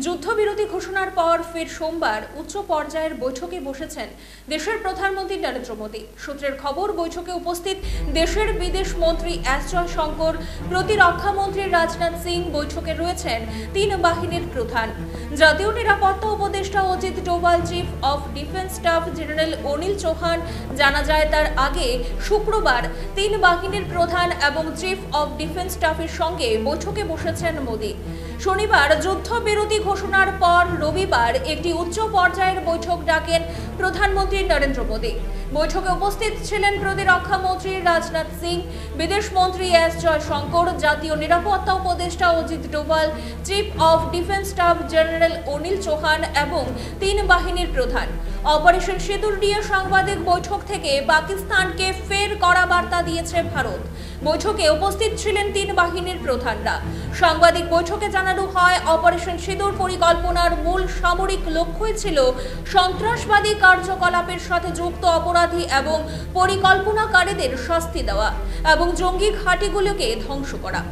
যুদ্ধবিরতি ঘোষণার পর ফের সোমবার উচ্চ পর্যায়ের বৈঠকে বসেছেন দেশের প্রধানমন্ত্রী নরেন্দ্র মোদী। সূত্রের খবর, বৈঠকে উপস্থিত দেশের বিদেশ মন্ত্রী এস জয়শঙ্কর, প্রতিরক্ষা মন্ত্রী রাজনাথ সিং। বৈঠকে রয়েছেন তিন বাহিনীর প্রধান, জাতীয় নিরাপত্তা উপদেষ্টা Ajit Doval, chief of defence staff general Anil Chauhan. জানা যায়, তার আগে শুক্রবার তিন বাহিনীর প্রধান এবং চিফ অফ ডিফেন্স স্টাফের সঙ্গে বৈঠকে বসেছেন মোদী। শনিবার যুদ্ধবিরতি ঘোষণার পর রবিবার একটি উচ্চ পর্যায়ের বৈঠক ডাকেন প্রধানমন্ত্রী নরেন্দ্র মোদী। বৈঠকে উপস্থিত ছিলেন প্রতিরক্ষা মন্ত্রী রাজনাথ সিং, বিদেশ মন্ত্রী এস জয়শঙ্কর, জাতীয় নিরাপত্তা উপদেষ্টা Ajit Doval, chief of defence staff general Anil Chauhan এবং তিন বাহিনীর প্রধান। অপারেশন সিঁদুর নিয়ে সাংবাদিক বৈঠক থেকে পাকিস্তানকে ফের কড়া বার্তা দিয়েছে ভারত। বৈঠকে উপস্থিত ছিলেন তিন বাহিনীর প্রধানরা। সাংবাদিক বৈঠকে জানানো হয়, অপারেশন সিঁদুর পরিকল্পনার মূল সামরিক লক্ষ্যই ছিল সন্ত্রাসবাদী কার্যকলাপের সাথে যুক্ত অপরাধী এবং পরিকল্পনাকারীদের শাস্তি দেওয়া এবং জঙ্গি ঘাঁটিগুলোকে ধ্বংস করা।